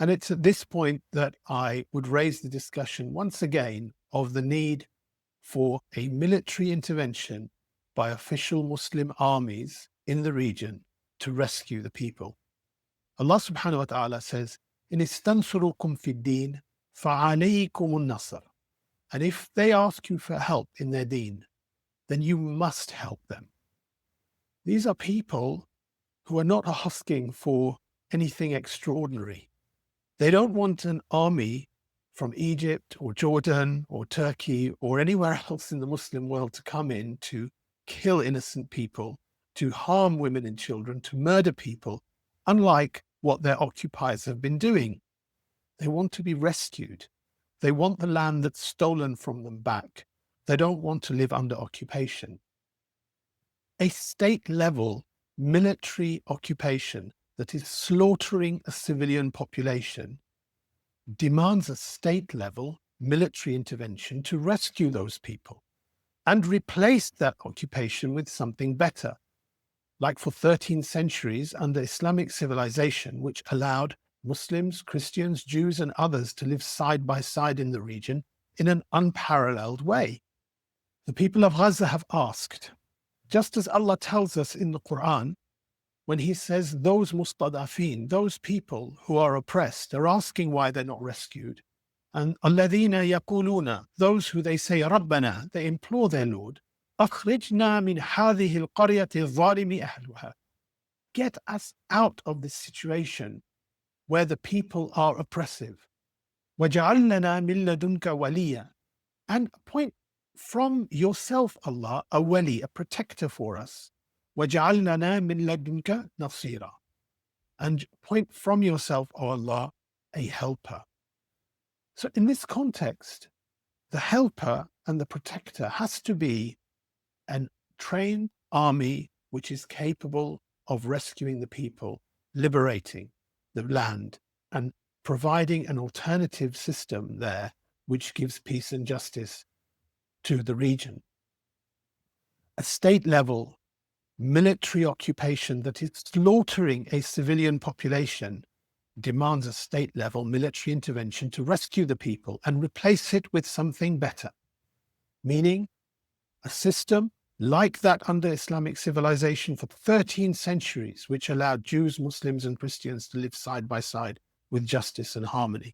And it's at this point that I would raise the discussion once again of the need for a military intervention by official Muslim armies in the region to rescue the people. Allah subhanahu wa ta'ala says, In istansurukum fid din, fa'alaykum nasr. And if they ask you for help in their deen, then you must help them. These are people who are not asking for anything extraordinary. They don't want an army from Egypt or Jordan or Turkey or anywhere else in the Muslim world to come in to kill innocent people, to harm women and children, to murder people, unlike what their occupiers have been doing. They want to be rescued. They want the land that's stolen from them back. They don't want to live under occupation. A state-level military occupation that is slaughtering a civilian population demands a state-level military intervention to rescue those people and replace that occupation with something better, like for 13 centuries under Islamic civilization, which allowed Muslims, Christians, Jews, and others to live side by side in the region in an unparalleled way. The people of Gaza have asked, just as Allah tells us in the Quran, when He says those mustadafin, those people who are oppressed, are asking why they're not rescued. And alladhina yaquluna, those who they say, Rabbana, they implore their Lord, akhrijna min hadhihi al-qaryati adh-dhalimi ahluha. Get us out of this situation where the people are oppressive. وَجَعَلْ لَنَا مِن لَدُنْكَ وَلِيًّا. And appoint from yourself, Allah, a wali, a protector for us. وَجَعَلْ لَنَا مِن لَدُنْكَ نَصِيرًا. And point from yourself, O Allah, a helper. So in this context, the helper and the protector has to be a trained army which is capable of rescuing the people, liberating the land, and providing an alternative system there which gives peace and justice to the region. A state-level military occupation that is slaughtering a civilian population demands a state-level military intervention to rescue the people and replace it with something better, meaning a system like that under Islamic civilization for 13 centuries, which allowed Jews, Muslims, and Christians to live side by side with justice and harmony.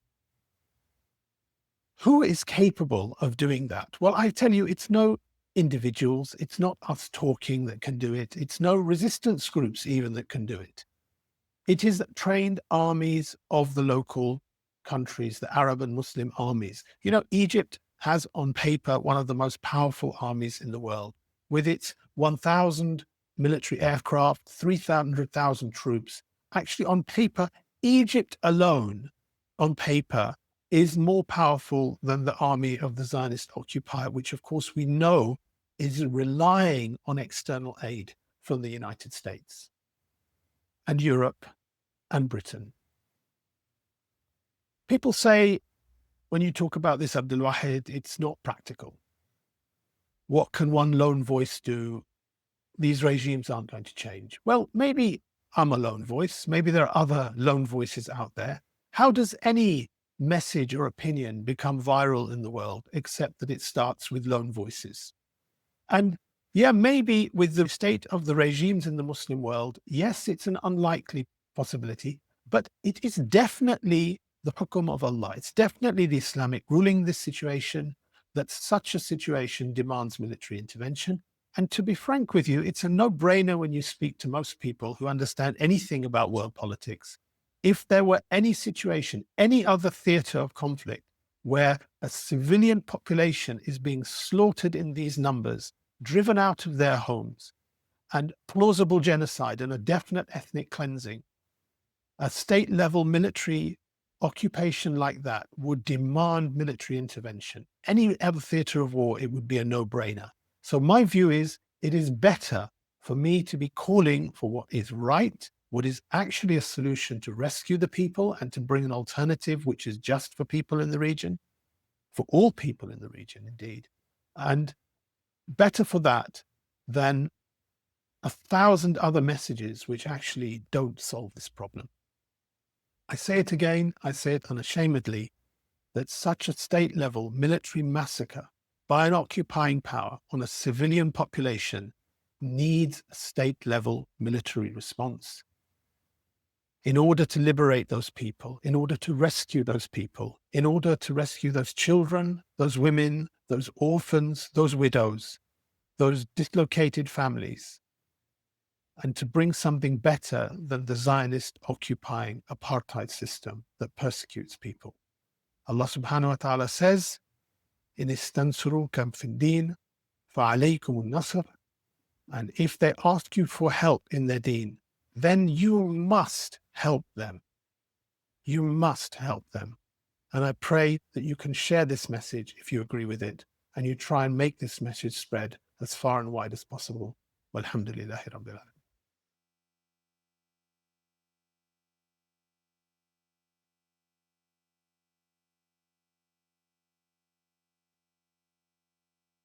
Who is capable of doing that? Well, I tell you, it's no individuals, it's not us talking that can do it, it's no resistance groups even that can do it. It is trained armies of the local countries, the Arab and Muslim armies. You know, Egypt has on paper one of the most powerful armies in the world, with its 1,000 military aircraft, 300,000 troops. Actually, on paper, Egypt alone, on paper, is more powerful than the army of the Zionist occupier, which of course we know is relying on external aid from the United States and Europe and Britain. People say, when you talk about this, Abdul Wahid, it's not practical. What can one lone voice do? These regimes aren't going to change. Well, maybe I'm a lone voice. Maybe there are other lone voices out there. How does any message or opinion become viral in the world, except that it starts with lone voices? And yeah, maybe with the state of the regimes in the Muslim world, yes, it's an unlikely possibility, but it is definitely the hukum of Allah. It's definitely the Islamic ruling this situation, that such a situation demands military intervention. And to be frank with you, it's a no-brainer when you speak to most people who understand anything about world politics. If there were any situation, any other theater of conflict where a civilian population is being slaughtered in these numbers, driven out of their homes, and plausible genocide and a definite ethnic cleansing, a state-level military occupation like that would demand military intervention. Any other theater of war, it would be a no-brainer. So my view is, it is better for me to be calling for what is right, what is actually a solution to rescue the people and to bring an alternative which is just for people in the region, for all people in the region indeed, and better for that than 1,000 other messages which actually don't solve this problem. I say it again, I say it unashamedly, that such a state-level military massacre by an occupying power on a civilian population needs a state-level military response. In order to liberate those people, in order to rescue those people, in order to rescue those children, those women, those orphans, those widows, those dislocated families, and to bring something better than the Zionist occupying apartheid system that persecutes people. Allah subhanahu wa ta'ala says, In istansurukum fid din, fa'alaykum al-nasr. And if they ask you for help in their deen, then you must help them. You must help them. And I pray that you can share this message if you agree with it, and you try and make this message spread as far and wide as possible. Walhamdulillahi Rabbil Alamin.